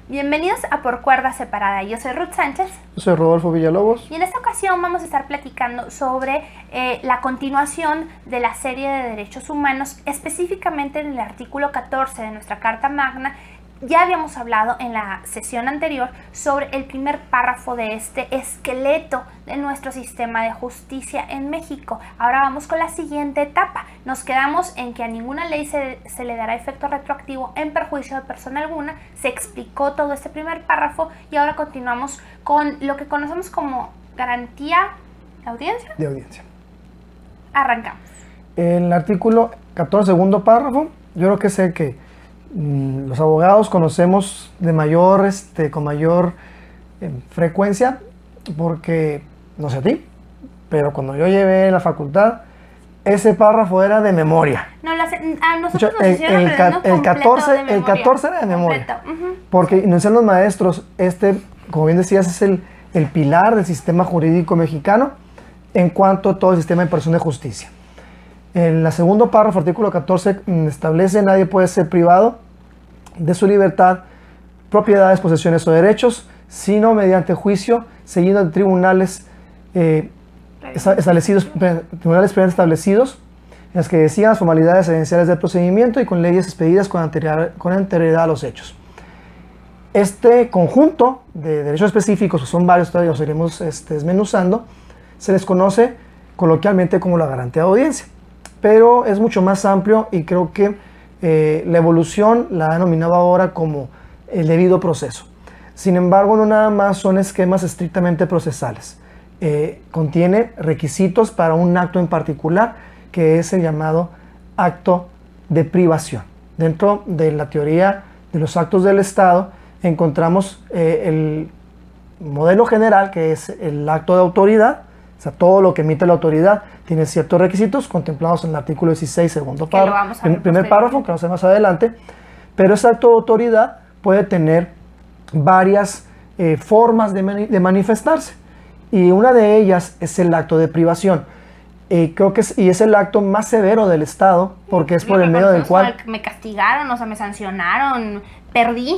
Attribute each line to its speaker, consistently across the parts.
Speaker 1: Bienvenidos a Por Cuerda Separada. Yo soy Ruth Sánchez.
Speaker 2: Yo soy Rodolfo Villalobos.
Speaker 1: Y en esta ocasión vamos a estar platicando sobre la continuación de la serie de derechos humanos, específicamente en el artículo 14 de nuestra Carta Magna. Ya habíamos hablado en la sesión anterior sobre el primer párrafo de este esqueleto de nuestro sistema de justicia en México. Ahora vamos con la siguiente etapa. Nos quedamos en que a ninguna ley se le dará efecto retroactivo en perjuicio de persona alguna. Se explicó todo este primer párrafo y ahora continuamos con lo que conocemos como garantía de audiencia.
Speaker 2: De audiencia.
Speaker 1: Arrancamos.
Speaker 2: El artículo 14, segundo párrafo, yo creo que es el que los abogados conocemos de con mayor frecuencia, porque no sé a ti, pero cuando yo llevé la facultad, ese párrafo era de memoria.
Speaker 1: No, a nosotros
Speaker 2: De hecho,
Speaker 1: nos hicieron
Speaker 2: el 14 era de memoria, porque nos decían los maestros, como bien decías, es el pilar del sistema jurídico mexicano en cuanto a todo el sistema de impartición de justicia. En el segundo párrafo, artículo 14, establece: nadie puede ser privado de su libertad, propiedades, posesiones o derechos, sino mediante juicio, seguido en tribunales tribunales previamente establecidos, en los que decidan las formalidades esenciales del procedimiento y con leyes expedidas con anterioridad a los hechos. Este conjunto de derechos específicos, que son varios, todavía los iremos desmenuzando, se les conoce coloquialmente como la garantía de audiencia, pero es mucho más amplio y creo que la evolución la ha denominado ahora como el debido proceso. Sin embargo, no nada más son esquemas estrictamente procesales. Contiene requisitos para un acto en particular, que es el llamado acto de privación. Dentro de la teoría de los actos del Estado encontramos el modelo general, que es el acto de autoridad. O sea, todo lo que emite la autoridad tiene ciertos requisitos contemplados en el artículo 16, segundo párrafo, primer párrafo, que vamos a ver más adelante. Pero ese acto de autoridad puede tener varias formas de manifestarse. Y una de ellas es el acto de privación. Creo que es el acto más severo del Estado, porque es por el medio del cual
Speaker 1: me castigaron, o sea, me sancionaron, perdí.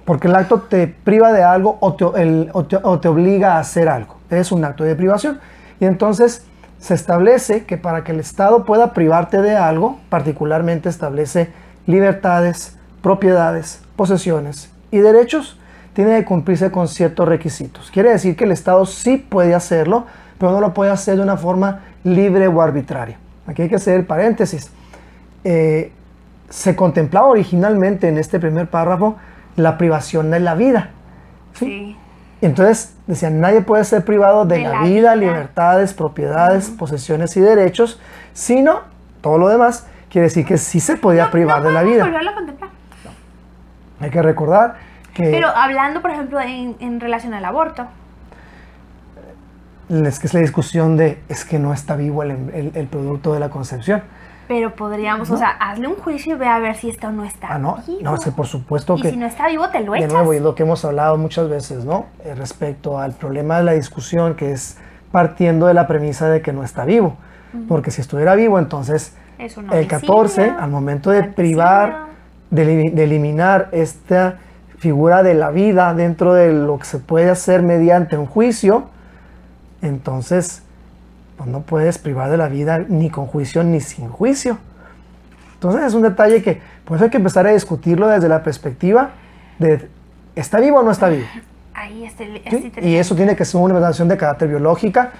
Speaker 2: Porque el acto te priva de algo o te obliga a hacer algo. Es un acto de privación. Y entonces se establece que para que el Estado pueda privarte de algo, particularmente establece libertades, propiedades, posesiones y derechos, tiene que cumplirse con ciertos requisitos. Quiere decir que el Estado sí puede hacerlo, pero no lo puede hacer de una forma libre o arbitraria. Aquí hay que hacer el paréntesis. Se contemplaba originalmente en este primer párrafo la privación de la vida. ¿Sí? Entonces decían, nadie puede ser privado de la vida, libertades, propiedades, posesiones y derechos, sino todo lo demás. Quiere decir que sí se podía privar de la vida.
Speaker 1: Volverlo a contemplar.
Speaker 2: No. Hay que recordar que...
Speaker 1: Pero hablando, por ejemplo, en relación al aborto.
Speaker 2: Es que es la discusión de, es que no está vivo el producto de la concepción.
Speaker 1: Pero podríamos, ¿no? O sea, hazle un juicio y ve a ver si está o no está
Speaker 2: no,
Speaker 1: vivo.
Speaker 2: No, es que por supuesto que...
Speaker 1: Y si no está vivo, te lo echas.
Speaker 2: De nuevo, y lo que hemos hablado muchas veces, ¿no? Respecto al problema de la discusión, que es partiendo de la premisa de que no está vivo. Porque si estuviera vivo, entonces el 14, al momento de privar, de eliminar esta figura de la vida dentro de lo que se puede hacer mediante un juicio, entonces... pues no puedes privar de la vida ni con juicio ni sin juicio. Entonces es un detalle que por eso hay que empezar a discutirlo desde la perspectiva de ¿está vivo o no está vivo?
Speaker 1: Ahí
Speaker 2: ¿Sí? Y eso tiene que ser una evaluación de carácter biológica,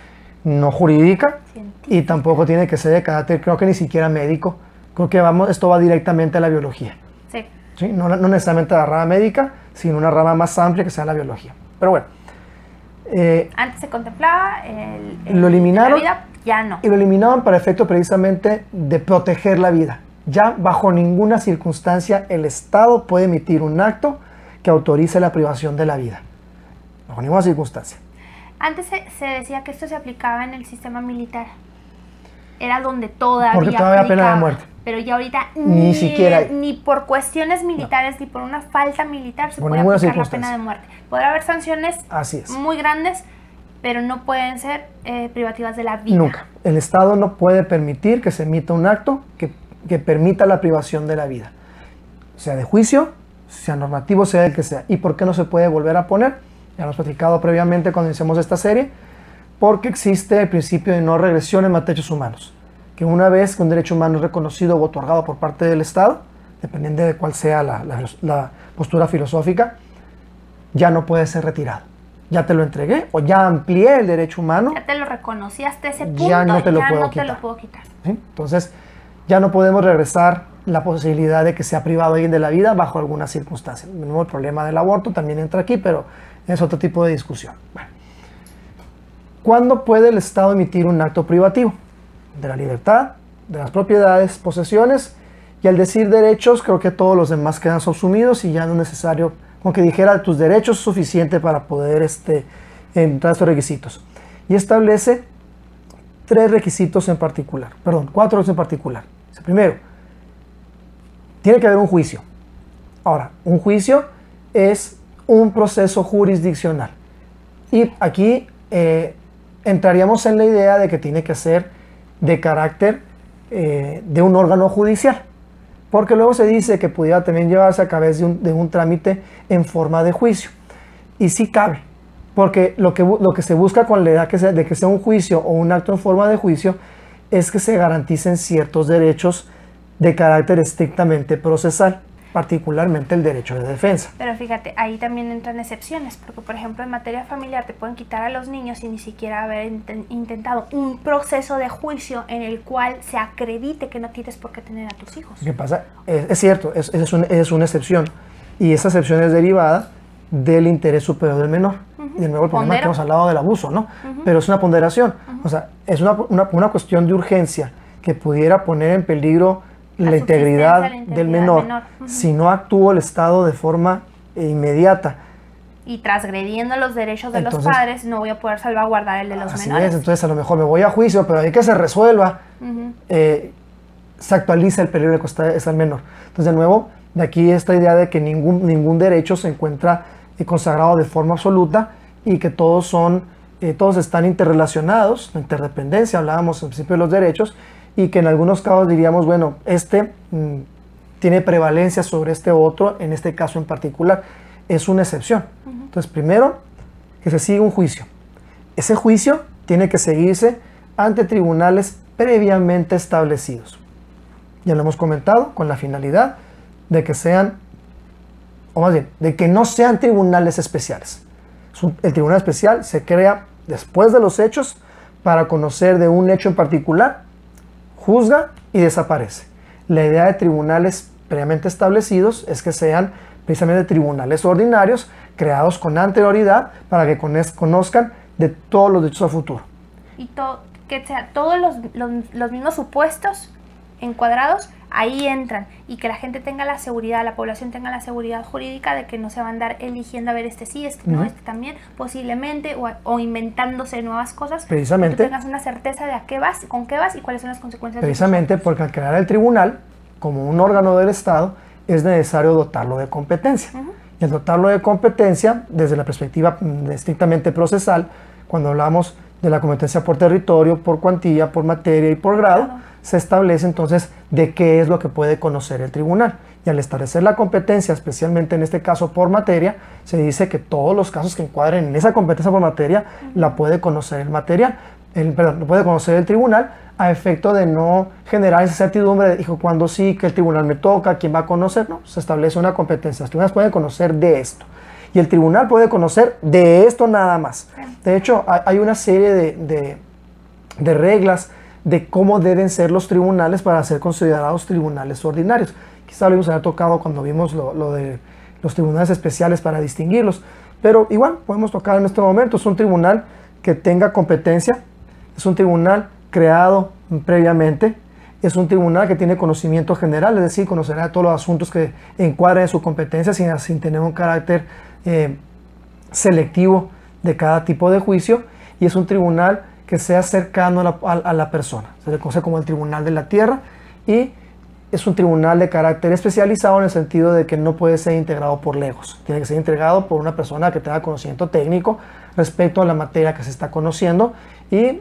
Speaker 2: no jurídica, y tampoco tiene que ser de carácter, creo que ni siquiera médico. Creo que esto va directamente a la biología.
Speaker 1: Sí.
Speaker 2: ¿Sí? No necesariamente a la rama médica, sino una rama más amplia que sea la biología. Pero bueno.
Speaker 1: Antes se contemplaba
Speaker 2: lo eliminaron,
Speaker 1: la vida, ya no.
Speaker 2: Y lo eliminaban para efecto precisamente de proteger la vida. Ya bajo ninguna circunstancia el Estado puede emitir un acto que autorice la privación de la vida. Bajo ninguna circunstancia.
Speaker 1: Antes se decía que esto se aplicaba en el sistema militar. Era donde todavía
Speaker 2: porque todavía aplicaba pena de muerte.
Speaker 1: Pero ya ahorita
Speaker 2: ni siquiera
Speaker 1: ni por cuestiones militares, ni por una falta militar se
Speaker 2: por
Speaker 1: puede
Speaker 2: ninguna
Speaker 1: aplicar la
Speaker 2: circunstancia.
Speaker 1: pena de muerte. Podrá haber sanciones muy grandes, pero no pueden ser privativas de la vida.
Speaker 2: Nunca. El Estado no puede permitir que se emita un acto que permita la privación de la vida. Sea de juicio, sea normativo, sea el que sea. ¿Y por qué no se puede volver a poner? Ya lo hemos platicado previamente cuando iniciamos esta serie, porque existe el principio de no regresión en materia de derechos humanos, que una vez que un derecho humano es reconocido o otorgado por parte del Estado, dependiendo de cuál sea la postura filosófica, ya no puede ser retirado. Ya te lo entregué o ya amplié el derecho humano.
Speaker 1: Ya te lo reconocí hasta ese punto,
Speaker 2: ya no te lo puedo
Speaker 1: quitar.
Speaker 2: ¿Sí? Entonces, ya no podemos regresar la posibilidad de que sea privado alguien de la vida bajo alguna circunstancia. De nuevo, el problema del aborto también entra aquí, pero es otro tipo de discusión. Bueno. ¿Cuándo puede el Estado emitir un acto privativo? De la libertad, de las propiedades, posesiones, y al decir derechos, creo que todos los demás quedan subsumidos y ya no es necesario, como que dijera, tus derechos es suficiente para poder entrar a estos requisitos. Y establece 4 requisitos en particular. El primero, tiene que haber un juicio. Ahora, un juicio es un proceso jurisdiccional. Y aquí entraríamos en la idea de que tiene que ser de carácter de un órgano judicial. Porque luego se dice que pudiera también llevarse a través de un trámite en forma de juicio. Y sí cabe, porque lo que se busca con la idea de que sea un juicio o un acto en forma de juicio es que se garanticen ciertos derechos de carácter estrictamente procesal, particularmente el derecho de defensa.
Speaker 1: Pero fíjate, ahí también entran excepciones, porque por ejemplo en materia familiar te pueden quitar a los niños sin ni siquiera haber intentado un proceso de juicio en el cual se acredite que no tienes por qué tener a tus hijos.
Speaker 2: ¿Qué pasa? Es cierto, es una excepción, y esa excepción es derivada del interés superior del menor. Y de nuevo el problema que hemos hablado del abuso, ¿no? Pero es una ponderación, o sea, es una cuestión de urgencia que pudiera poner en peligro la integridad del menor. Si no actúa el Estado de forma inmediata.
Speaker 1: Y transgrediendo los derechos de los padres, no voy a poder salvaguardar el de los menores.
Speaker 2: Entonces a lo mejor me voy a juicio, pero hay que se resuelva, se actualiza el peligro que está el menor. Entonces de nuevo, de aquí esta idea de que ningún derecho se encuentra consagrado de forma absoluta y que todos están interrelacionados, la interdependencia, hablábamos al principio de los derechos, y que en algunos casos diríamos, bueno, tiene prevalencia sobre este otro, en este caso en particular, es una excepción. Entonces, primero, que se siga un juicio. Ese juicio tiene que seguirse ante tribunales previamente establecidos. Ya lo hemos comentado, con la finalidad de que sean, o más bien, de que no sean tribunales especiales. El tribunal especial se crea después de los hechos para conocer de un hecho en particular, juzga y desaparece. La idea de tribunales previamente establecidos es que sean precisamente tribunales ordinarios creados con anterioridad para que conozcan de todos los derechos a futuro.
Speaker 1: Y que sea todos los mismos supuestos encuadrados, ahí entran, y que la gente tenga la seguridad, la población tenga la seguridad jurídica de que no se va a andar eligiendo a ver este sí, este no, este también, posiblemente, o inventándose nuevas cosas.
Speaker 2: Precisamente.
Speaker 1: Que tú tengas una certeza de a qué vas, con qué vas y cuáles son las consecuencias.
Speaker 2: Precisamente porque al crear el tribunal, como un órgano del Estado, es necesario dotarlo de competencia. Y al dotarlo de competencia, desde la perspectiva estrictamente procesal, cuando hablamos de la competencia por territorio, por cuantía, por materia y por grado, se establece entonces de qué es lo que puede conocer el tribunal. Y al establecer la competencia, especialmente en este caso por materia, se dice que todos los casos que encuadren en esa competencia por materia la puede conocer lo puede conocer el tribunal, a efecto de no generar esa certidumbre de, cuándo sí, que el tribunal me toca, quién va a conocer. No, se establece una competencia. Los tribunales pueden conocer de esto. Y el tribunal puede conocer de esto nada más. De hecho, hay una serie de reglas de cómo deben ser los tribunales para ser considerados tribunales ordinarios. Quizá lo vimos haber tocado cuando vimos lo de los tribunales especiales para distinguirlos. Pero igual podemos tocar en este momento. Es un tribunal que tenga competencia. Es un tribunal creado previamente. Es un tribunal que tiene conocimiento general, es decir, conocerá de todos los asuntos que encuadran en su competencia sin tener un carácter selectivo de cada tipo de juicio. Y es un tribunal que sea cercano a la persona. Se le conoce como el Tribunal de la Tierra, y es un tribunal de carácter especializado en el sentido de que no puede ser integrado por legos. Tiene que ser integrado por una persona que tenga conocimiento técnico respecto a la materia que se está conociendo, y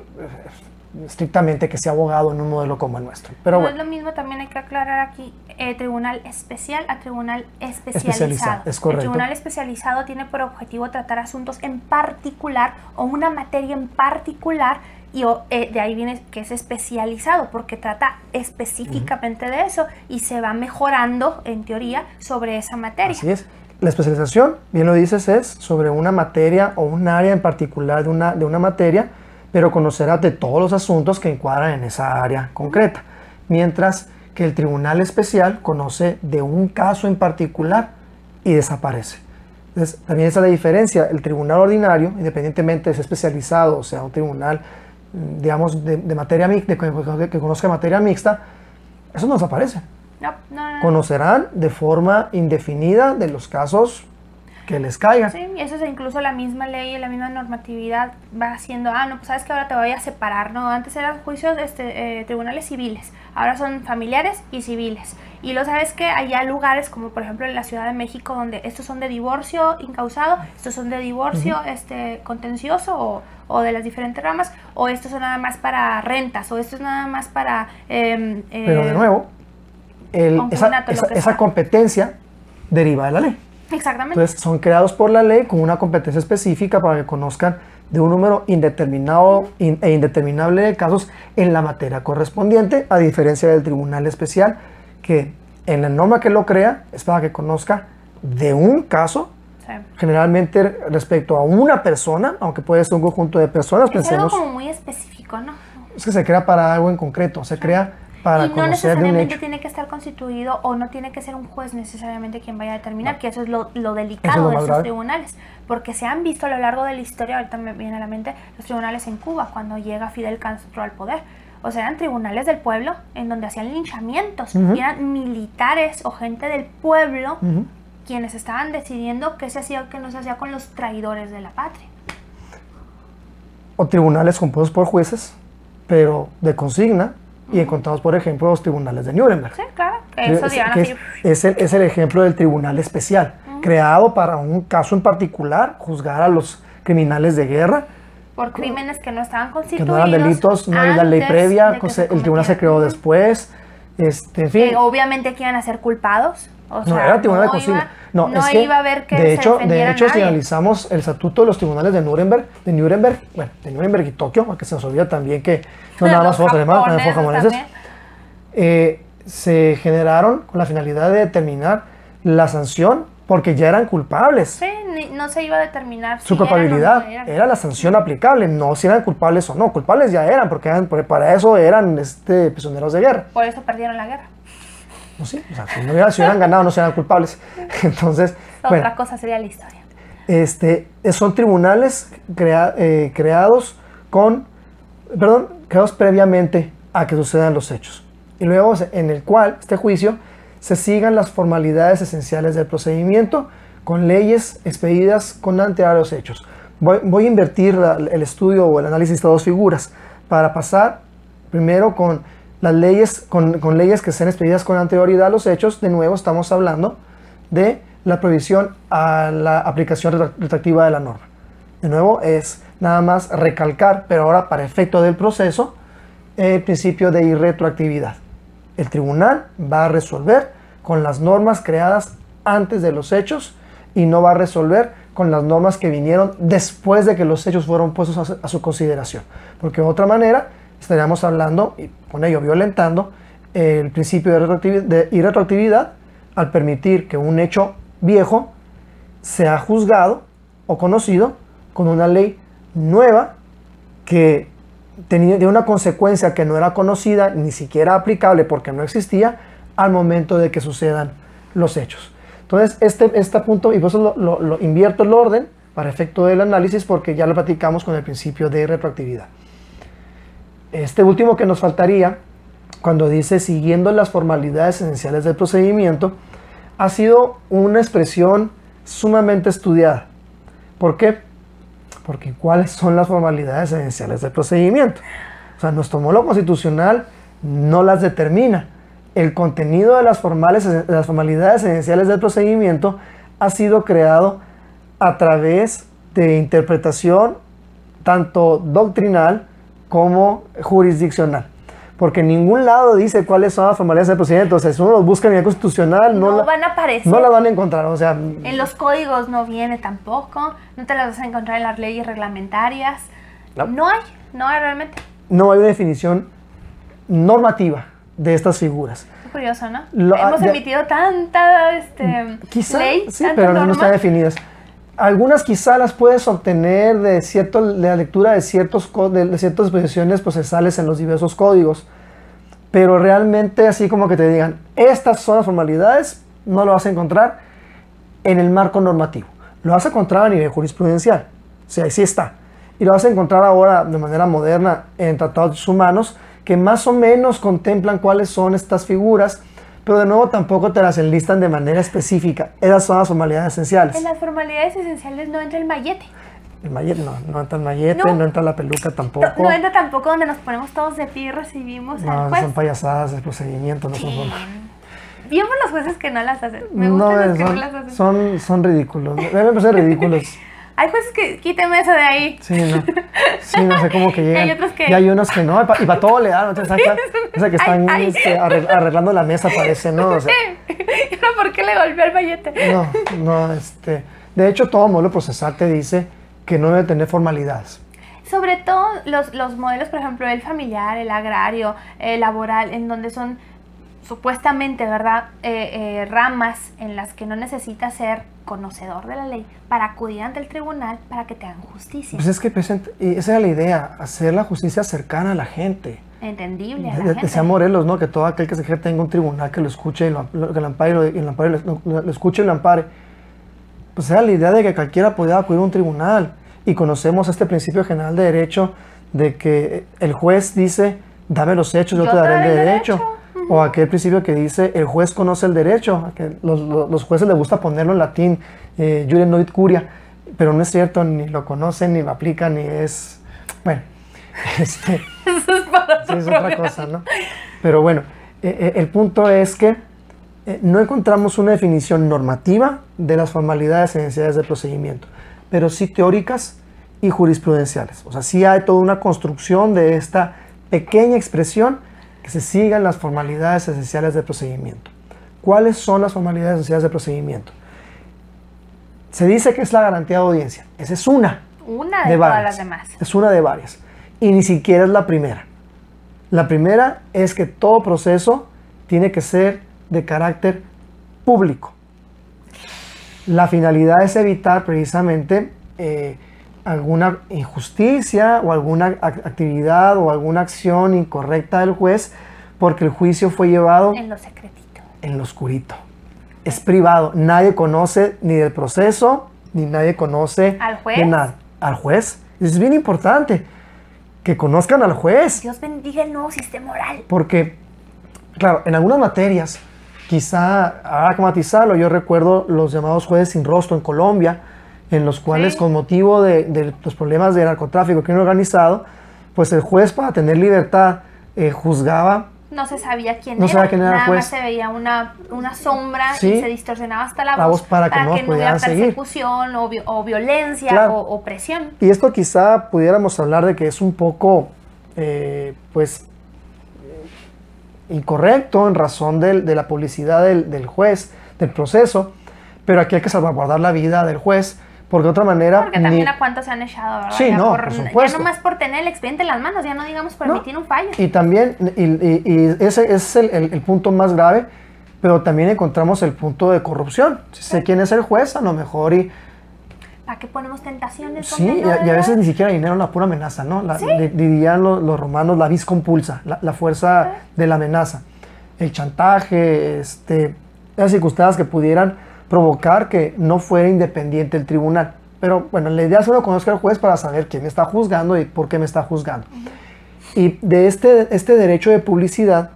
Speaker 2: estrictamente que sea abogado en un modelo como el nuestro. Pero
Speaker 1: no
Speaker 2: bueno.
Speaker 1: es lo mismo, también hay que aclarar aquí, tribunal especial a tribunal especializado.
Speaker 2: Es correcto.
Speaker 1: El tribunal especializado tiene por objetivo tratar asuntos en particular o una materia en particular, y de ahí viene que es especializado porque trata específicamente de eso y se va mejorando en teoría sobre esa materia.
Speaker 2: Así es. La especialización, bien lo dices, es sobre una materia o un área en particular de una materia, pero conocerá de todos los asuntos que encuadran en esa área concreta. Mientras que el tribunal especial conoce de un caso en particular y desaparece. Entonces, también esa es la diferencia. El tribunal ordinario, independientemente de ser especializado, o sea, un tribunal, digamos, de materia mixta, que conozca materia mixta, eso no desaparece.
Speaker 1: No.
Speaker 2: Conocerán de forma indefinida de los casos que les caigan.
Speaker 1: Sí, y eso es incluso la misma ley y la misma normatividad va haciendo, no, pues sabes que ahora te voy a separar, ¿no? Antes eran juicios, tribunales civiles, ahora son familiares y civiles. Y lo sabes que hay lugares como por ejemplo en la Ciudad de México donde estos son de divorcio incausado, estos son de divorcio contencioso o de las diferentes ramas, o estos son nada más para rentas, o estos nada más para...
Speaker 2: Pero de nuevo, esa competencia deriva de la ley.
Speaker 1: Exactamente.
Speaker 2: Entonces son creados por la ley con una competencia específica para que conozcan de un número indeterminado e indeterminable de casos en la materia correspondiente, a diferencia del tribunal especial, que en la norma que lo crea es para que conozca de un caso, sí, generalmente respecto a una persona, aunque puede ser un conjunto de personas.
Speaker 1: Es algo como muy específico, ¿no?
Speaker 2: Es que se crea para algo en concreto, se crea para
Speaker 1: y no
Speaker 2: conocer
Speaker 1: necesariamente
Speaker 2: de un hecho.
Speaker 1: Tiene que estar constituido o no tiene que ser un juez necesariamente quien vaya a determinar, que eso es lo delicado de estos tribunales, porque se han visto a lo largo de la historia, ahorita me viene a la mente los tribunales en Cuba, cuando llega Fidel Castro al poder. O sea, eran tribunales del pueblo en donde hacían linchamientos, y eran militares o gente del pueblo quienes estaban decidiendo qué se hacía o qué no se hacía con los traidores de la patria.
Speaker 2: O tribunales compuestos por jueces, pero de consigna, y encontramos, por ejemplo, los tribunales de Nuremberg.
Speaker 1: Sí, claro. Eso
Speaker 2: es el ejemplo del tribunal especial, creado para un caso en particular, juzgar a los criminales de guerra.
Speaker 1: Por crímenes que no estaban constituidos.
Speaker 2: Que no eran delitos, no había ley previa, el tribunal se creó después. En fin.
Speaker 1: Que obviamente que iban a ser culpados. O sea,
Speaker 2: no, era tribunal de consigna. No, es que,
Speaker 1: iba a haber que
Speaker 2: de hecho,
Speaker 1: nadie.
Speaker 2: Si analizamos el estatuto de los tribunales de Nuremberg y Tokio, porque se nos olvida también que no nada más fueron alemanes, también fueron japoneses, se generaron con la finalidad de determinar la sanción, porque ya eran culpables.
Speaker 1: Sí, no se iba a determinar
Speaker 2: su culpabilidad, era la sanción aplicable, no si eran culpables o no. Culpables ya eran, porque para eso eran prisioneros de guerra.
Speaker 1: Por eso perdieron la guerra.
Speaker 2: No, sí, o sea, si hubieran ganado no serían culpables. Entonces,
Speaker 1: otra cosa sería la historia.
Speaker 2: Son tribunales creados previamente a que sucedan los hechos. Y luego en el cual este juicio se sigan las formalidades esenciales del procedimiento con leyes expedidas con anterioridad a los hechos. Voy a invertir el estudio o el análisis de dos figuras para pasar primero con las leyes, con leyes que sean expedidas con anterioridad a los hechos. De nuevo estamos hablando de la prohibición a la aplicación retroactiva de la norma. De nuevo es nada más recalcar, pero ahora para efecto del proceso, el principio de irretroactividad. El tribunal va a resolver con las normas creadas antes de los hechos y no va a resolver con las normas que vinieron después de que los hechos fueron puestos a su consideración. Porque de otra manera estaríamos hablando, y con ello violentando, el principio de irretroactividad al permitir que un hecho viejo sea juzgado o conocido con una ley nueva que tenía una consecuencia que no era conocida, ni siquiera aplicable porque no existía al momento de que sucedan los hechos. Entonces, este punto, y por eso lo invierto el orden para efecto del análisis, porque ya lo platicamos con el principio de retroactividad. Este último que nos faltaría, cuando dice siguiendo las formalidades esenciales del procedimiento, ha sido una expresión sumamente estudiada. ¿Por qué? Porque ¿cuáles son las formalidades esenciales del procedimiento? O sea, nuestro homólogo constitucional no las determina. El contenido de las formalidades esenciales del procedimiento ha sido creado a través de interpretación tanto doctrinal como jurisdiccional. Porque en ningún lado dice cuáles son las formalidades del procedimiento. O sea, si uno los busca a nivel constitucional,
Speaker 1: no van a aparecer.
Speaker 2: No la van a encontrar. O sea,
Speaker 1: en los códigos no viene tampoco. No te las vas a encontrar en las leyes reglamentarias. No hay realmente.
Speaker 2: No hay una definición normativa de estas figuras.
Speaker 1: Qué curioso, ¿no? Hemos emitido tanta
Speaker 2: quizá,
Speaker 1: ley,
Speaker 2: sí, pero no están definidas. Algunas quizá las puedes obtener de la lectura de ciertas disposiciones procesales en los diversos códigos, pero realmente así como que te digan, estas son las formalidades, no lo vas a encontrar en el marco normativo. Lo vas a encontrar a nivel jurisprudencial, o sea, ahí sí está. Y lo vas a encontrar ahora de manera moderna en tratados humanos que más o menos contemplan cuáles son estas figuras, pero de nuevo tampoco te las enlistan de manera específica. Esas son las formalidades esenciales.
Speaker 1: En las formalidades esenciales no entra el mallete.
Speaker 2: El mallete no entra el mallete, no entra la peluca tampoco.
Speaker 1: No entra tampoco donde nos ponemos todos de pie y recibimos al juez.
Speaker 2: Son payasadas de procedimiento, no son formales.
Speaker 1: Vimos los jueces que no las hacen. Me gustan los que no las hacen.
Speaker 2: Son ridículos. Deben parecer ridículos.
Speaker 1: Hay jueces que quíteme eso de ahí.
Speaker 2: Sí, no sé cómo que llegan.
Speaker 1: Hay otros que...
Speaker 2: Y hay unos que no, y para todo le dan. O sea, que están arreglando la mesa, parece, ¿no? O sea,
Speaker 1: ¿por qué le golpeó el mallete?
Speaker 2: De hecho, todo modelo procesal te dice que no debe tener formalidades.
Speaker 1: Sobre todo los modelos, por ejemplo, el familiar, el agrario, el laboral, en donde son supuestamente, ¿verdad?, ramas en las que no necesitas ser conocedor de la ley para acudir ante el tribunal para que te hagan justicia.
Speaker 2: Pues es que esa era la idea, hacer la justicia cercana a la gente.
Speaker 1: Entendible a la gente.
Speaker 2: Decía Morelos, ¿no?, que todo aquel que se queje tenga un tribunal que lo escuche y lo ampare, lo escuche y lo ampare. Pues era la idea de que cualquiera podía acudir a un tribunal. Y conocemos este principio general de derecho de que el juez dice, dame los hechos, yo te daré el derecho. O aquel principio que dice, el juez conoce el derecho, que los jueces les gusta ponerlo en latín, iure novit curia, pero no es cierto, ni lo conocen, ni lo aplican, ni es... Bueno,
Speaker 1: Eso es para
Speaker 2: sí, es otra cosa, ¿no? Pero bueno, el punto es que no encontramos una definición normativa de las formalidades esenciales del procedimiento, pero sí teóricas y jurisprudenciales. O sea, sí hay toda una construcción de esta pequeña expresión que se sigan las formalidades esenciales del procedimiento. ¿Cuáles son las formalidades esenciales del procedimiento? Se dice que es la garantía de audiencia. Esa es una
Speaker 1: de todas las demás.
Speaker 2: Es una de varias. Y ni siquiera es la primera. La primera es que todo proceso tiene que ser de carácter público. La finalidad es evitar precisamente alguna injusticia o alguna actividad o alguna acción incorrecta del juez porque el juicio fue llevado
Speaker 1: en lo secretito,
Speaker 2: en lo oscurito. Es privado, nadie conoce ni del proceso, ni nadie conoce
Speaker 1: ¿al juez?
Speaker 2: De nada. Al juez. Es bien importante que conozcan al juez.
Speaker 1: Dios bendiga el nuevo sistema oral.
Speaker 2: Porque, claro, en algunas materias, quizá habrá que matizarlo. Yo recuerdo los llamados jueces sin rostro en Colombia, en los cuales con motivo de los problemas de narcotráfico, crimen organizado, pues el juez para tener libertad juzgaba.
Speaker 1: No se sabía quién
Speaker 2: era. No sabía quién era el juez.
Speaker 1: Nada más se veía una sombra y se distorsionaba hasta la
Speaker 2: voz
Speaker 1: para que no hubiera persecución o violencia o opresión.
Speaker 2: Y esto quizá pudiéramos hablar de que es un poco, incorrecto en razón de la publicidad del juez, del proceso, pero aquí hay que salvaguardar la vida del juez. Porque de otra manera...
Speaker 1: Porque también a cuántos se han echado, ¿verdad?
Speaker 2: Sí, por supuesto.
Speaker 1: Ya nomás por tener el expediente en las manos, ya no digamos por emitir un fallo.
Speaker 2: Y también, y ese es el punto más grave, pero también encontramos el punto de corrupción. Si sé quién es el juez, a lo mejor y...
Speaker 1: ¿Para qué ponemos tentaciones?
Speaker 2: Sí, y a veces ni siquiera dinero, la pura amenaza, ¿no? Dirían los romanos la vis compulsa, la fuerza de la amenaza. El chantaje, las circunstancias que pudieran provocar que no fuera independiente el tribunal. Pero bueno, la idea es que uno conozca al juez para saber quién me está juzgando y por qué me está juzgando. Y de este derecho de publicidad,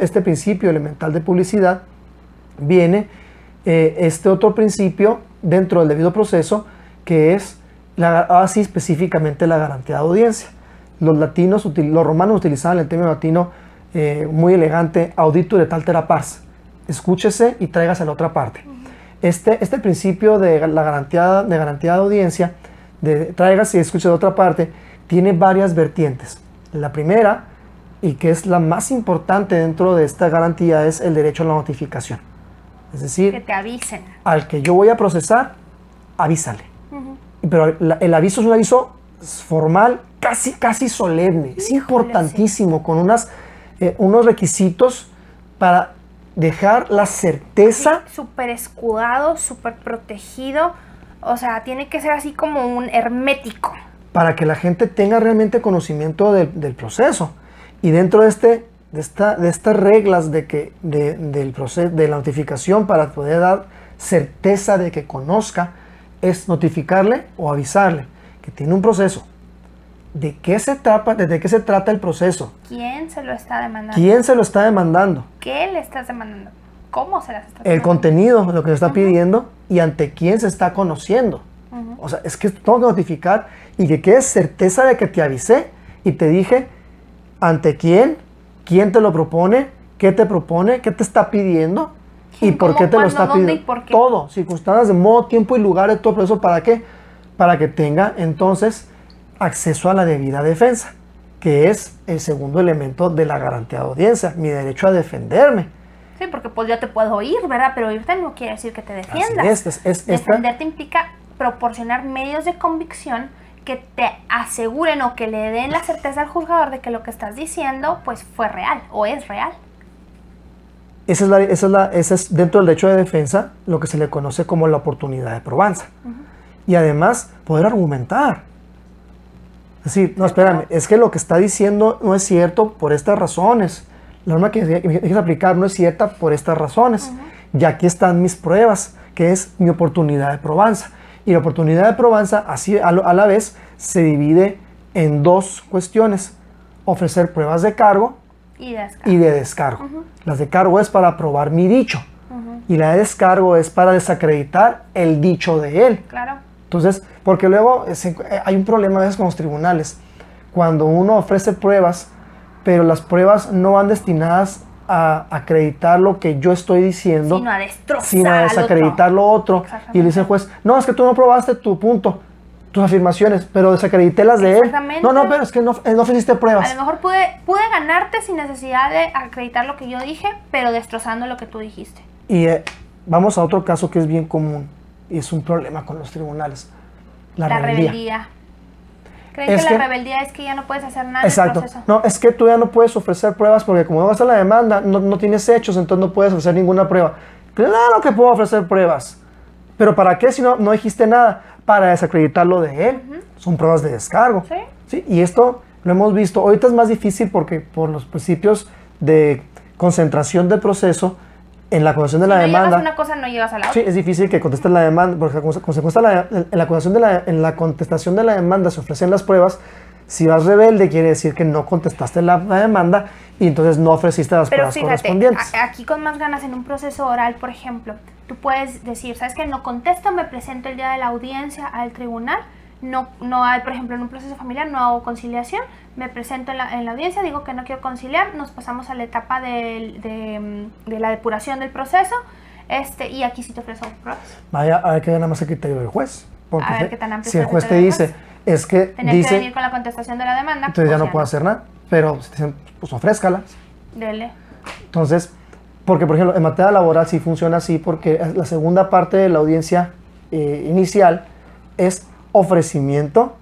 Speaker 2: este principio elemental de publicidad, viene este otro principio dentro del debido proceso, que es así específicamente la garantía de audiencia. Los romanos utilizaban el término latino muy elegante, auditur et altera pars. Escúchese y tráigase a la otra parte. Este principio de la garantía de audiencia, de tráigase y escuche de otra parte, tiene varias vertientes. La primera, y que es la más importante dentro de esta garantía, es el derecho a la notificación. Es decir,
Speaker 1: que te avisen.
Speaker 2: Al que yo voy a procesar, avísale. Pero el aviso es un aviso formal, casi solemne. Es importantísimo, con unos requisitos para dejar la certeza.
Speaker 1: Súper escudado, súper protegido. O sea, tiene que ser así como un hermético.
Speaker 2: Para que la gente tenga realmente conocimiento del proceso. Y dentro de estas reglas del proceso, de la notificación, para poder dar certeza de que conozca, es notificarle o avisarle que tiene un proceso. ¿De qué se trata el proceso?
Speaker 1: ¿Quién se lo está demandando?
Speaker 2: ¿Quién se lo está demandando?
Speaker 1: ¿Qué le estás demandando? ¿Cómo se las estás
Speaker 2: El contenido, lo que se está pidiendo, y ante quién se está conociendo. O sea, es que tengo que notificar y que quede certeza de que te avisé y te dije ante quién te lo propone, qué te está pidiendo y por qué te lo está pidiendo. Todo, circunstancias de modo, tiempo y lugar de todo el proceso. ¿Para qué? Para que tenga entonces acceso a la debida defensa, que es el segundo elemento de la garantía de audiencia, mi derecho a defenderme.
Speaker 1: Sí, porque pues yo te puedo oír, ¿verdad? Pero oírte no quiere decir que te defiendas. Defenderte implica proporcionar medios de convicción que te aseguren o que le den la certeza al juzgador de que lo que estás diciendo pues fue real o es real.
Speaker 2: Esa es dentro del derecho de defensa lo que se le conoce como la oportunidad de probanza. Y además poder argumentar. Es decir, no, espérame, es que lo que está diciendo no es cierto por estas razones. La norma que quieres aplicar no es cierta por estas razones. Y aquí están mis pruebas, que es mi oportunidad de probanza. Y la oportunidad de probanza, así a la vez, se divide en dos cuestiones. Ofrecer pruebas de cargo y de descargo. Las de cargo es para probar mi dicho. Y la de descargo es para desacreditar el dicho de él.
Speaker 1: Claro.
Speaker 2: Entonces, porque luego hay un problema a veces con los tribunales. Cuando uno ofrece pruebas, pero las pruebas no van destinadas a acreditar lo que yo estoy diciendo,
Speaker 1: sino a destrozar,
Speaker 2: sino a desacreditar lo otro. Y le dice el juez, no, es que tú no probaste tu punto, tus afirmaciones, pero desacredité las de él. No, pero es que no ofreciste pruebas.
Speaker 1: A lo mejor pude ganarte sin necesidad de acreditar lo que yo dije, pero destrozando lo que tú dijiste.
Speaker 2: Y vamos a otro caso que es bien común, y es un problema con los tribunales. La rebeldía.
Speaker 1: ¿Creen que la rebeldía es que ya no puedes hacer nada?
Speaker 2: Exacto. No, es que tú ya no puedes ofrecer pruebas porque como no vas a la demanda, no tienes hechos, entonces no puedes ofrecer ninguna prueba. Claro que puedo ofrecer pruebas. ¿Pero para qué si no dijiste nada? Para desacreditar lo de él. Son pruebas de descargo. ¿Sí? Y esto lo hemos visto. Ahorita es más difícil porque por los principios de concentración del proceso, en la acusación de la demanda.
Speaker 1: Si no llevas una cosa, no llevas a la otra.
Speaker 2: Sí, es difícil que contestes la demanda, porque en la contestación de la demanda se ofrecen las pruebas. Si vas rebelde, quiere decir que no contestaste la demanda y entonces no ofreciste las pruebas correspondientes.
Speaker 1: Aquí con más ganas, en un proceso oral, por ejemplo, tú puedes decir, ¿sabes qué? No contesto, me presento el día de la audiencia al tribunal. No hay, por ejemplo, en un proceso familiar no hago conciliación, me presento en la audiencia, digo que no quiero conciliar, nos pasamos a la etapa de la depuración del proceso, y aquí sí te ofrezco pruebas.
Speaker 2: Vaya, a ver qué nada más el criterio del juez. Porque
Speaker 1: a ver qué tan amplio
Speaker 2: si el juez te dice, es que
Speaker 1: tenés que venir con la contestación de la demanda,
Speaker 2: entonces pues ya no puedo hacer nada, pero si te dicen, pues ofrézcalas.
Speaker 1: Dele.
Speaker 2: Entonces, porque por ejemplo, en materia laboral sí funciona así, porque la segunda parte de la audiencia inicial es ofrecimiento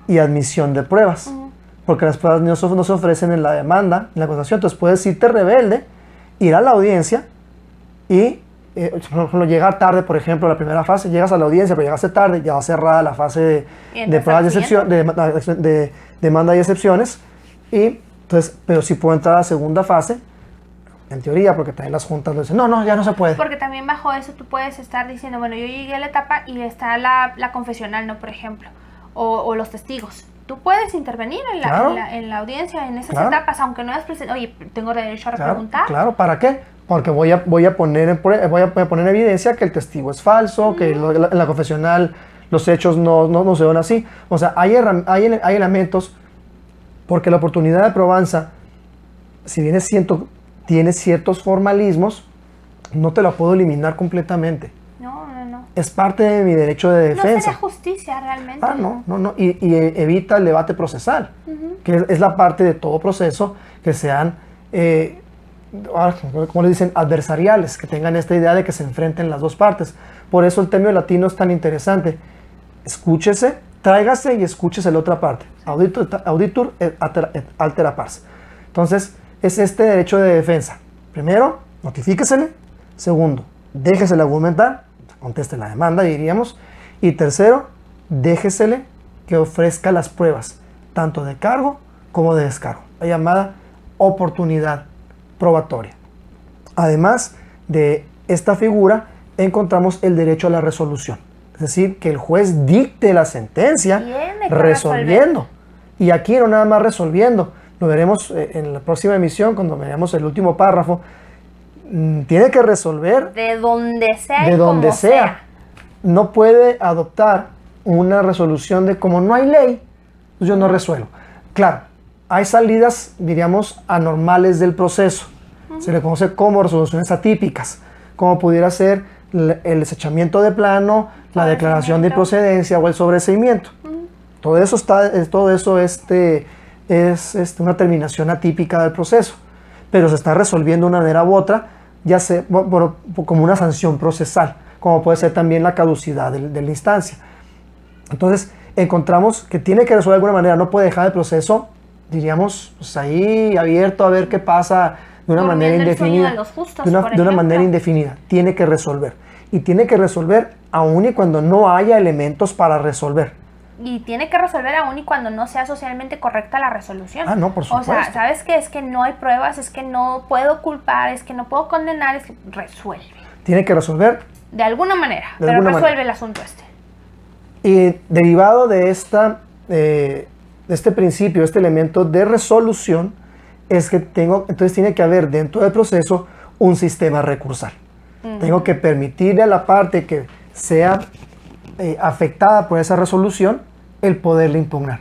Speaker 2: y admisión de pruebas, porque las pruebas no se ofrecen en la demanda, en la acusación. Entonces puedes irte rebelde, ir a la audiencia y, por ejemplo, llegar tarde, por ejemplo, la primera fase, llegas a la audiencia, pero llegaste tarde, ya va cerrada la fase de pruebas de excepción, de demanda y excepciones, y entonces, pero sí puedo entrar a la segunda fase, en teoría, porque también las juntas dicen, no, ya no se puede.
Speaker 1: Porque también bajo eso tú puedes estar diciendo, bueno, yo llegué a la etapa y está la confesional, ¿no? Por ejemplo, o los testigos. Tú puedes intervenir en la audiencia en esas etapas, aunque no hayas presentado, oye, tengo derecho a repreguntar.
Speaker 2: Claro, ¿para qué? Porque voy a poner en evidencia que el testigo es falso, que en la confesional los hechos no se ven así. O sea, hay elementos, porque la oportunidad de probanza, si bien tiene ciertos formalismos, no te la puedo eliminar completamente.
Speaker 1: No.
Speaker 2: es parte de mi derecho de defensa.
Speaker 1: No sería justicia realmente.
Speaker 2: No. Y evita el debate procesal, que es la parte de todo proceso que sean, como le dicen, adversariales, que tengan esta idea de que se enfrenten las dos partes. Por eso el término latino es tan interesante. Escúchese, tráigase y escúchese la otra parte. Auditur et altera pars. Entonces, es este derecho de defensa. Primero, notifíquesele. Segundo, déjesele argumentar, conteste la demanda, diríamos. Y tercero, déjesele que ofrezca las pruebas, tanto de cargo como de descargo. La llamada oportunidad probatoria. Además de esta figura, encontramos el derecho a la resolución. Es decir, que el juez dicte la sentencia resolviendo. Y aquí no nada más resolviendo. Lo veremos en la próxima emisión, cuando veamos el último párrafo. Tiene que resolver
Speaker 1: de donde sea.
Speaker 2: De donde sea. No puede adoptar una resolución de como no hay ley, pues yo no resuelvo. Claro, hay salidas, diríamos, anormales del proceso. Se le conoce como resoluciones atípicas, como pudiera ser el desechamiento de plano, la declaración de improcedencia o el sobreseimiento. Todo eso es una terminación atípica del proceso, pero se está resolviendo de una manera u otra, ya sea como una sanción procesal, como puede ser también la caducidad de la instancia. Entonces, encontramos que tiene que resolver de alguna manera, no puede dejar el proceso, diríamos, pues ahí abierto a ver qué pasa de una manera indefinida. De una manera indefinida. Tiene que resolver. Y tiene que resolver aún y cuando no haya elementos para resolver.
Speaker 1: Y tiene que resolver aún y cuando no sea socialmente correcta la resolución.
Speaker 2: Ah, no, por supuesto.
Speaker 1: O sea, ¿sabes qué? Es que no hay pruebas, es que no puedo culpar, es que no puedo condenar, es que resuelve.
Speaker 2: Tiene que resolver.
Speaker 1: De alguna manera, pero resuelve el asunto este.
Speaker 2: Y derivado de este principio, este elemento de resolución, es que entonces tiene que haber dentro del proceso un sistema recursal. Tengo que permitirle a la parte que sea afectada por esa resolución el poderle impugnar.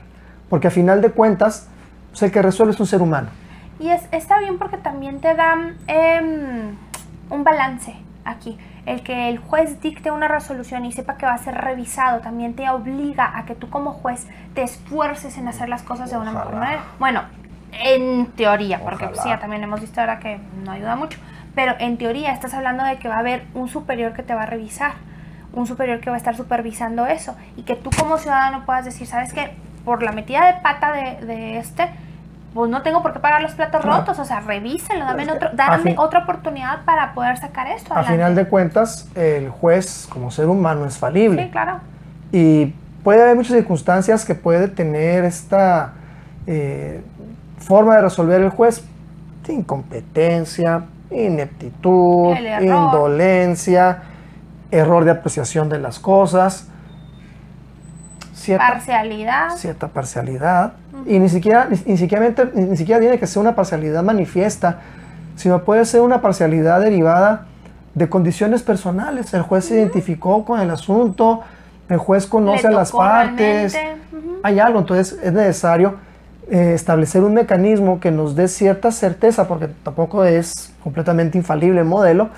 Speaker 2: Porque a final de cuentas, pues el que resuelve es un ser humano.
Speaker 1: Y está bien porque también te da un balance aquí. El que el juez dicte una resolución y sepa que va a ser revisado también te obliga a que tú como juez te esfuerces en hacer las cosas de una mejor manera. Bueno, en teoría, porque sí, ya también hemos visto ahora que no ayuda mucho, pero en teoría estás hablando de que va a haber un superior que te va a revisar, un superior que va a estar supervisando eso, y que tú como ciudadano puedas decir, ¿sabes qué? Por la metida de pata pues no tengo por qué pagar los platos rotos, o sea, revísenlo, dame otra oportunidad para poder sacar esto adelante.
Speaker 2: A final de cuentas, el juez como ser humano es falible.
Speaker 1: Sí, claro.
Speaker 2: Y puede haber muchas circunstancias que puede tener esta forma de resolver el juez: incompetencia, ineptitud, indolencia, error de apreciación de las cosas, cierta parcialidad. Y ni siquiera tiene que ser una parcialidad manifiesta, sino puede ser una parcialidad derivada de condiciones personales. El juez se identificó con el asunto, el juez conoce a las partes, hay algo. Entonces es necesario establecer un mecanismo que nos dé cierta certeza, porque tampoco es completamente infalible el modelo,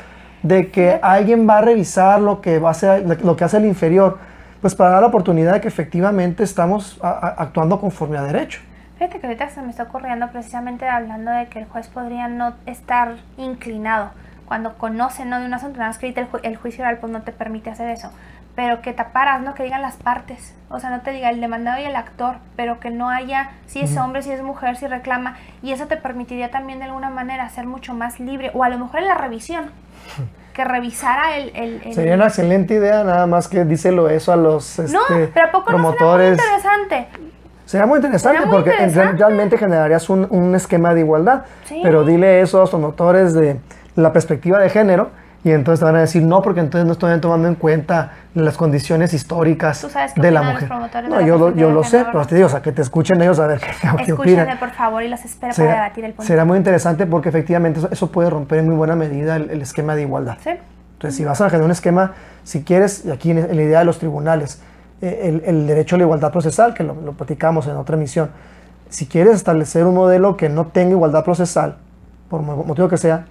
Speaker 2: de que alguien va a revisar lo que hace el inferior, pues para dar la oportunidad de que efectivamente estamos actuando conforme a derecho.
Speaker 1: Fíjate que ahorita se me está ocurriendo precisamente hablando de que el juez podría no estar inclinado cuando conoce, ¿no?, de un asunto. Nada más que ahorita el juicio oral pues no te permite hacer eso, pero que taparas, ¿no?, que digan las partes, o sea, no te diga el demandado y el actor, pero que no haya si es hombre, si es mujer, si reclama, y eso te permitiría también de alguna manera ser mucho más libre, o a lo mejor en la revisión, que revisara el...
Speaker 2: Sería una excelente idea, nada más que díselo eso a los
Speaker 1: pero ¿a poco
Speaker 2: promotores.
Speaker 1: No sería muy interesante?
Speaker 2: Sería muy interesante porque realmente generarías un esquema de igualdad, pero dile eso a los promotores de la perspectiva de género y entonces te van a decir no, porque entonces no estoy tomando en cuenta las condiciones históricas de la mujer. No, yo lo sé, pero te digo, o sea, que te escuchen ellos a ver qué opinan.
Speaker 1: Escúchenme, por favor, y los espero para debatir el punto.
Speaker 2: Será muy interesante porque efectivamente eso puede romper en muy buena medida el esquema de igualdad.
Speaker 1: Sí.
Speaker 2: Entonces, si vas a generar un esquema, si quieres, y aquí en la idea de los tribunales, el derecho a la igualdad procesal, que lo platicamos en otra emisión, si quieres establecer un modelo que no tenga igualdad procesal, por motivo que sea,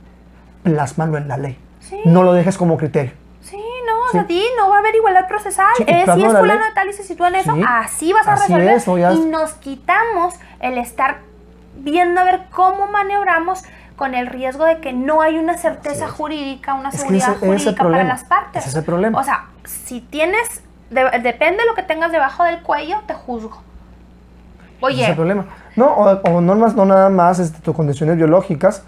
Speaker 2: plásmalo en la ley. Sí. No lo dejes como criterio.
Speaker 1: Sí, no, o sea, no va a haber igualdad procesal.
Speaker 2: Sí,
Speaker 1: Si es
Speaker 2: plasma la
Speaker 1: fulano
Speaker 2: ley.
Speaker 1: de tal y se sitúa en eso,
Speaker 2: Sí,
Speaker 1: así vas a
Speaker 2: así
Speaker 1: resolver.
Speaker 2: es, ¿no? Ya
Speaker 1: y
Speaker 2: es-
Speaker 1: nos quitamos el estar viendo a ver cómo maniobramos con el riesgo de que no hay una certeza jurídica, una
Speaker 2: Es que
Speaker 1: seguridad
Speaker 2: ese es el
Speaker 1: jurídica para
Speaker 2: problema.
Speaker 1: las partes.
Speaker 2: Ese es el problema.
Speaker 1: O sea, si tienes, depende de lo que tengas debajo del cuello, te juzgo.
Speaker 2: Ese es el
Speaker 1: Oye,
Speaker 2: problema. No, o no nada más tus condiciones biológicas,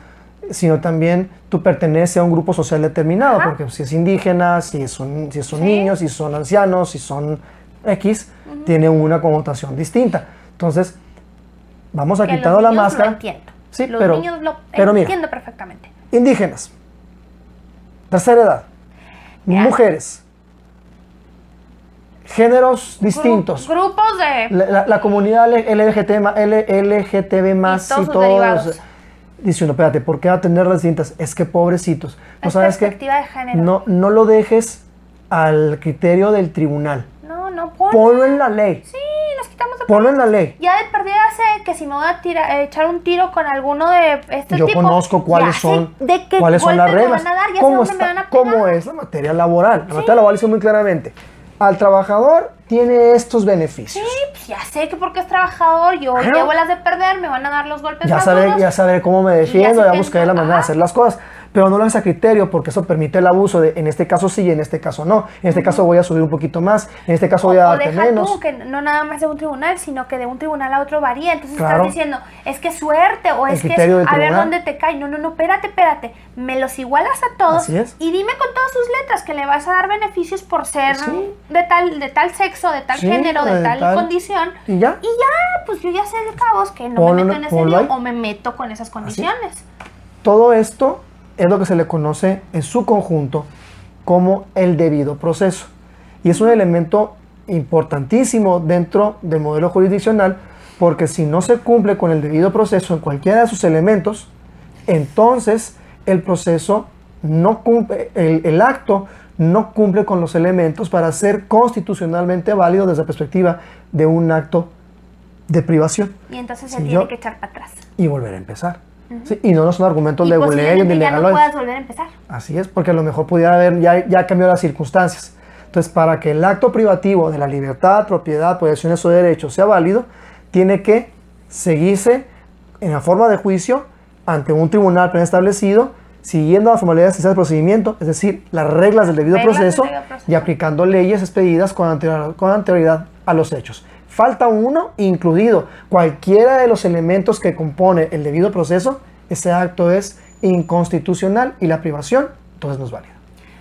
Speaker 2: sino también tú perteneces a un grupo social determinado,
Speaker 1: Ajá.
Speaker 2: porque si es indígena, si son
Speaker 1: Sí.
Speaker 2: niños, si son ancianos, si son X, tiene una connotación distinta. Entonces, vamos a
Speaker 1: que
Speaker 2: quitando
Speaker 1: los
Speaker 2: la
Speaker 1: niños
Speaker 2: máscara.
Speaker 1: lo entiendo.
Speaker 2: Sí,
Speaker 1: Los
Speaker 2: pero,
Speaker 1: niños lo
Speaker 2: pero mira,
Speaker 1: entiendo perfectamente.
Speaker 2: indígenas, tercera edad,
Speaker 1: Ya.
Speaker 2: mujeres, géneros distintos,
Speaker 1: Grupos de...
Speaker 2: la comunidad LGTB más
Speaker 1: Y todos
Speaker 2: y
Speaker 1: sus
Speaker 2: todos.
Speaker 1: derivados.
Speaker 2: Dice uno, espérate, ¿por qué atenderlas distintas? Es que pobrecitos. ¿No
Speaker 1: Es
Speaker 2: sabes qué?
Speaker 1: perspectiva de género.
Speaker 2: No lo dejes al criterio del tribunal.
Speaker 1: No,
Speaker 2: Ponlo en la ley.
Speaker 1: Sí, nos quitamos de...
Speaker 2: Ponlo en la ley.
Speaker 1: Ya de perdida sé que si me voy a echar un tiro con alguno de este
Speaker 2: Yo
Speaker 1: tipo...
Speaker 2: conozco cuáles
Speaker 1: ya
Speaker 2: son,
Speaker 1: sé de qué
Speaker 2: cuáles son las
Speaker 1: golpes me
Speaker 2: reglas.
Speaker 1: van a dar, ya sé
Speaker 2: ¿Cómo,
Speaker 1: dónde me van a
Speaker 2: cómo
Speaker 1: pegar.
Speaker 2: es la materia laboral? La materia laboral dice muy claramente, al trabajador tiene estos beneficios.
Speaker 1: Sí, pues ya sé que porque es trabajador, yo
Speaker 2: Ajá.
Speaker 1: llevo las de perder, me van a dar los golpes
Speaker 2: Ya
Speaker 1: más
Speaker 2: sabré,
Speaker 1: duros.
Speaker 2: ya sabré cómo me defiendo,
Speaker 1: sé
Speaker 2: ya
Speaker 1: que
Speaker 2: buscaré la
Speaker 1: no-
Speaker 2: manera de
Speaker 1: ajá.
Speaker 2: hacer las cosas. Pero no lo hagas a criterio porque eso permite el abuso de en este caso sí y en este caso no. En este caso voy a subir un poquito más, en este caso voy a
Speaker 1: O
Speaker 2: darte
Speaker 1: deja
Speaker 2: menos.
Speaker 1: tú que no nada más de un tribunal, sino que de un tribunal a otro varía. Entonces
Speaker 2: Claro.
Speaker 1: estás diciendo, es que suerte, o
Speaker 2: El
Speaker 1: es que es
Speaker 2: criterio del
Speaker 1: a ver
Speaker 2: tribunal.
Speaker 1: dónde te cae. No, espérate. Me los igualas a todos
Speaker 2: Así es.
Speaker 1: y dime con todas sus letras que le vas a dar beneficios por ser
Speaker 2: Sí.
Speaker 1: de tal sexo, de tal
Speaker 2: Sí,
Speaker 1: género, de
Speaker 2: de
Speaker 1: tal
Speaker 2: tal-
Speaker 1: condición.
Speaker 2: ¿Y ya?
Speaker 1: Y ya, pues yo ya sé de cabos que no
Speaker 2: Ponlo-
Speaker 1: me meto en ese
Speaker 2: ponlo
Speaker 1: lío
Speaker 2: ahí.
Speaker 1: o me meto con esas condiciones.
Speaker 2: Todo esto es lo que se le conoce en su conjunto como el debido proceso. Y es un elemento importantísimo dentro del modelo jurisdiccional porque si no se cumple con el debido proceso en cualquiera de sus elementos, entonces el proceso no cumple, el acto no cumple con los elementos para ser constitucionalmente válido desde la perspectiva de un acto de privación
Speaker 1: Y entonces se
Speaker 2: Sí,
Speaker 1: tiene
Speaker 2: yo-
Speaker 1: que echar para atrás.
Speaker 2: y volver a empezar. ¿Sí? Y no son argumentos
Speaker 1: Y
Speaker 2: leguleyos
Speaker 1: posiblemente
Speaker 2: ni
Speaker 1: ya no
Speaker 2: legales.
Speaker 1: puedas volver a empezar.
Speaker 2: Así es, porque a lo mejor pudiera haber, ya cambió las circunstancias. Entonces, para que el acto privativo de la libertad, propiedad, posesiones o derechos sea válido, tiene que seguirse en la forma de juicio ante un tribunal preestablecido, siguiendo las formalidades esenciales del procedimiento, es decir, las reglas del debido
Speaker 1: Reglas del
Speaker 2: proceso
Speaker 1: debido proceso.
Speaker 2: y aplicando leyes expedidas con anterioridad a los hechos. Falta uno incluido. Cualquiera de los elementos que compone el debido proceso, ese acto es inconstitucional y la privación, entonces no es válida.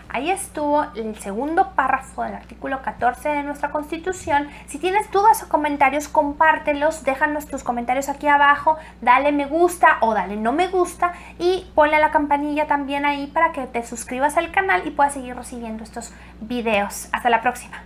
Speaker 1: Ahí estuvo el segundo párrafo del artículo 14 de nuestra Constitución. Si tienes dudas o comentarios, compártelos, déjanos tus comentarios aquí abajo, dale me gusta o dale no me gusta y ponle a la campanilla también ahí para que te suscribas al canal y puedas seguir recibiendo estos videos. Hasta la próxima.